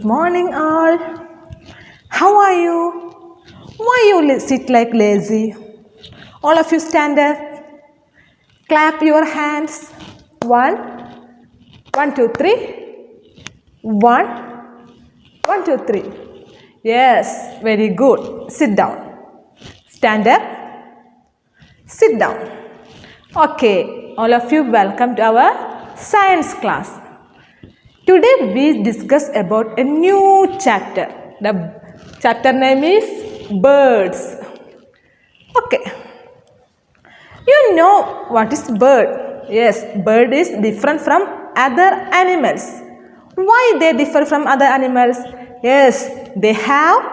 morning all. How are you? Why you sit like lazy? All of you stand up. Clap your hands. One, one, two, three. One, one, two, three. Yes, very good. Sit down. Stand up. Sit down. Okay, all of you welcome to our science class. Today we discuss about a new chapter. The chapter name is birds. Okay. You know what is bird? Yes, bird is different from other animals. Why they differ from other animals? Yes, they have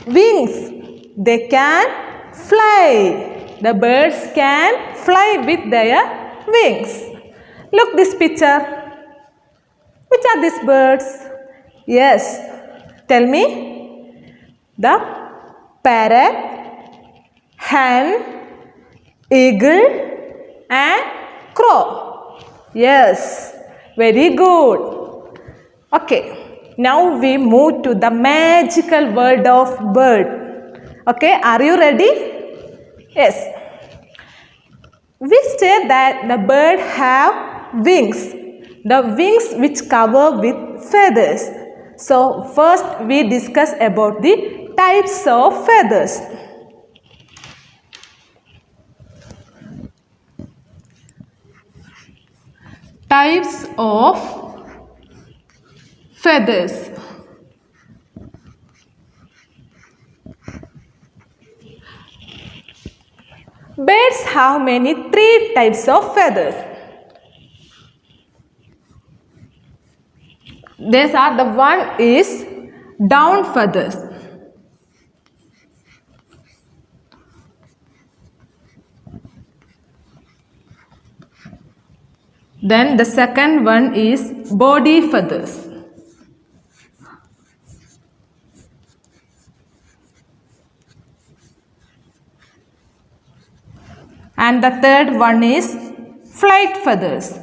wings. They can fly. The birds can fly with their wings. Look this picture. Which are these birds? Yes, tell me. The parrot, hen, eagle and crow. Yes, very good. Okay, now we move to the magical world of bird. Okay, are you ready? Yes. We say that the bird have wings. The wings which cover with feathers. So first we discuss about the types of feathers. Types of feathers. Birds have three types of feathers. These are the one is down feathers. Then the second one is body feathers. And the third one is flight feathers.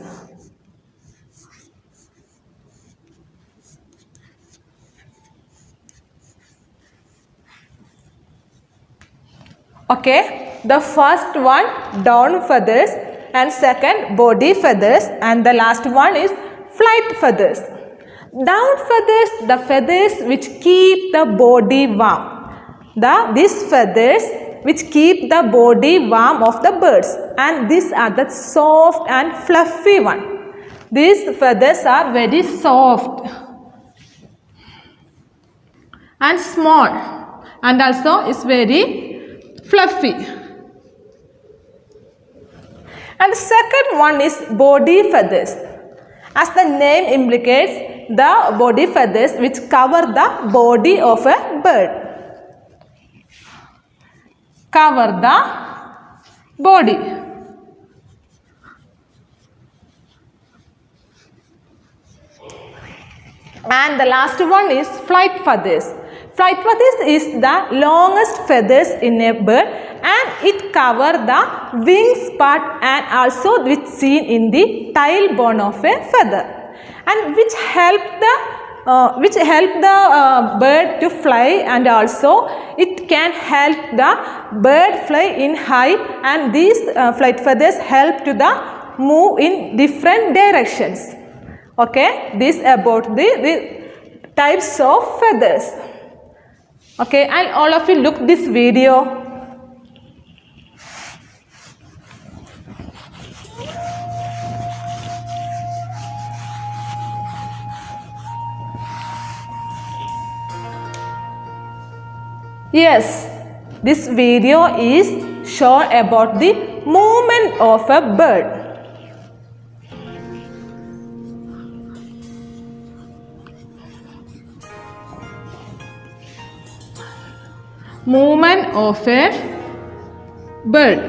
Okay, the first one down feathers and second body feathers and the last one is flight feathers. Down feathers, the feathers which keep the body warm. These feathers which keep the body warm of the birds and these are the soft and fluffy one. These feathers are very soft and small and also is very fluffy. And the second one is body feathers. As the name implicates, the body feathers which cover the body of a bird. Cover the body. And the last one is flight feathers. Flight feathers is the longest feathers in a bird and it covers the wings part and also which seen in the tailbone of a feather and which help the bird to fly and also it can help the bird fly in high and these flight feathers help to the move in different directions. Okay, this about the types of feathers. Okay, and all of you look this video. Yes, this video is shown about the movement of a bird. Movement of a bird.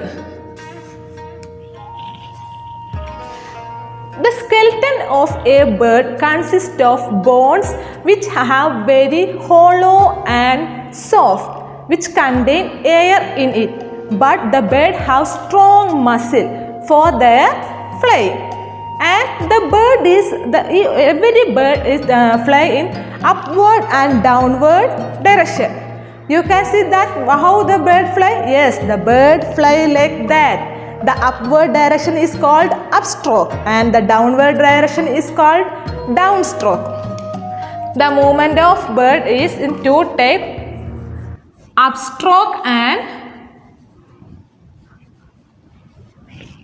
The skeleton of a bird consists of bones which have very hollow and soft, which contain air in it. But the bird has strong muscle for their flying. and the bird is every bird is fly in upward and downward direction. You can see that how the bird fly. Yes, the bird fly like that. The upward direction is called upstroke and the downward direction is called downstroke. The movement of bird is in two types, upstroke and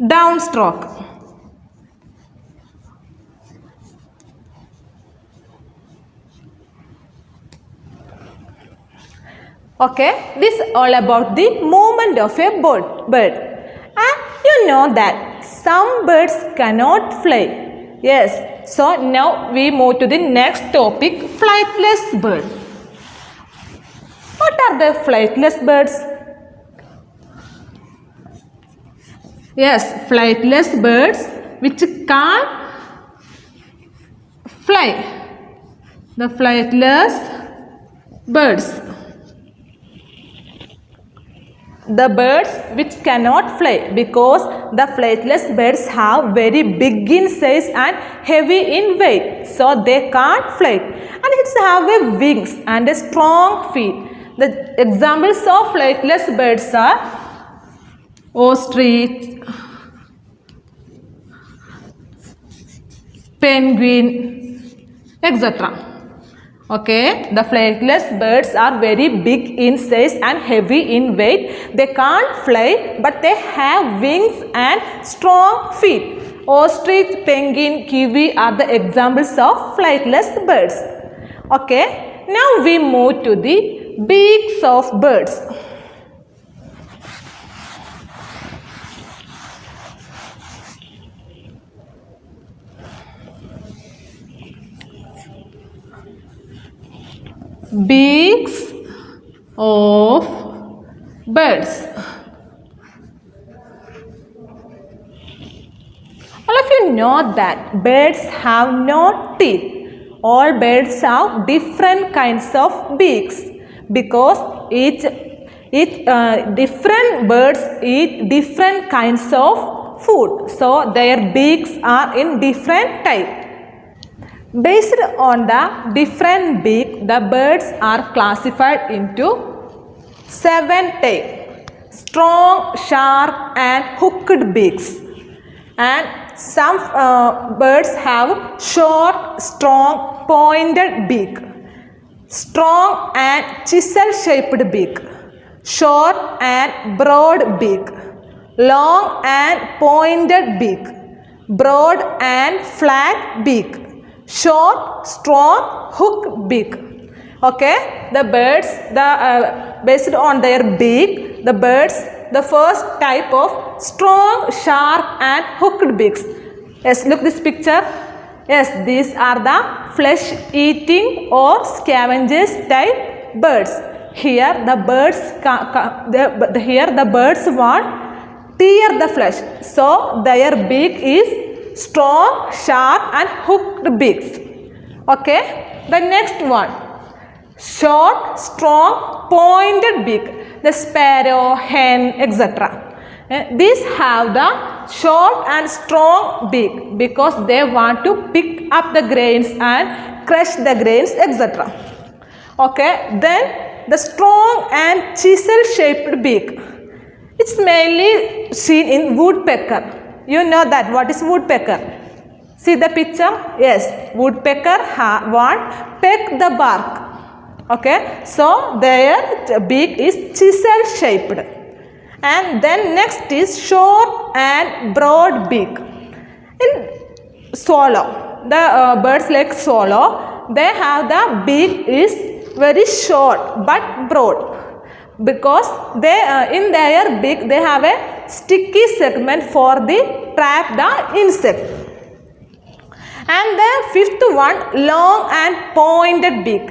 downstroke. Okay, this is all about the movement of a bird. And you know that some birds cannot fly. Yes, so now we move to the next topic, flightless bird. What are the flightless birds? Yes, flightless birds which can't fly. The flightless birds. The birds which cannot fly, because the flightless birds have very big in size and heavy in weight, so they can't fly, and it have a wings and a strong feet. The examples of flightless birds are ostrich, penguin, etc. Okay, the flightless birds are very big in size and heavy in weight. They can't fly, but they have wings and strong feet. Ostrich, penguin, kiwi are the examples of flightless birds. Okay, now we move to the beaks of birds. Beaks of birds. All of you know that birds have no teeth. All birds have different kinds of beaks, because different birds eat different kinds of food. So their beaks are in different type. Based on the different beak, the birds are classified into 7 types: strong, sharp and hooked beaks. And some birds have short, strong, pointed beak, strong and chisel shaped beak, short and broad beak, long and pointed beak, broad and flat beak, short, strong, hooked beak. Okay, the birds, based on their beak, the first type of strong, sharp and hooked beaks. Yes, look this picture. Yes, these are the flesh eating or scavengers type birds. Here the birds want tear the flesh. So their beak is strong, sharp and hooked beaks. Okay, the next one, short, strong, pointed beak, the sparrow, hen, etc. These have the short and strong beak because they want to pick up the grains and crush the grains, etc. Okay, then the strong and chisel shaped beak. It's mainly seen in woodpecker. You know that what is woodpecker? See the picture? Yes, woodpecker want peck the bark. Okay, so their beak is chisel shaped. And then next is short and broad beak. In swallow, the birds like swallow, they have the beak is very short but broad, because they in their beak they have a sticky segment for the trap the insect. And the fifth one, long and pointed beak.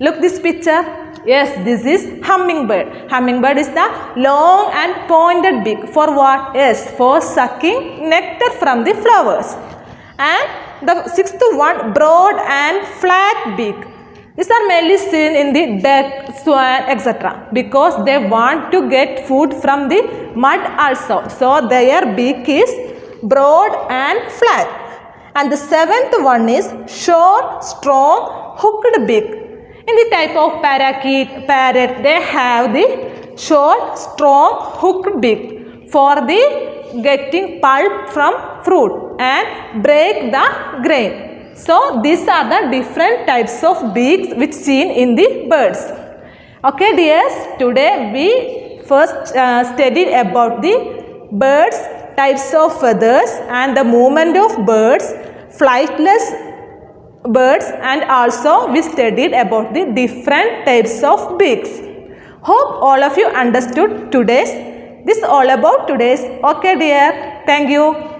Look this picture. Yes, this is hummingbird. Hummingbird is the long and pointed beak. For what? Yes, for sucking nectar from the flowers. And the sixth one, broad and flat beak. These are mainly seen in the duck, swan, etc. because they want to get food from the mud also. So their beak is broad and flat. And the seventh one is short, strong, hooked beak. In the type of parakeet, parrot, they have the short, strong, hooked beak for the getting pulp from fruit and break the grain. So these are the different types of beaks which seen in the birds. Okay dears, today we first studied about the birds, types of feathers and the movement of birds, flightless birds, and also we studied about the different types of beaks. Hope all of you understood this all about today's. Okay dear, thank you.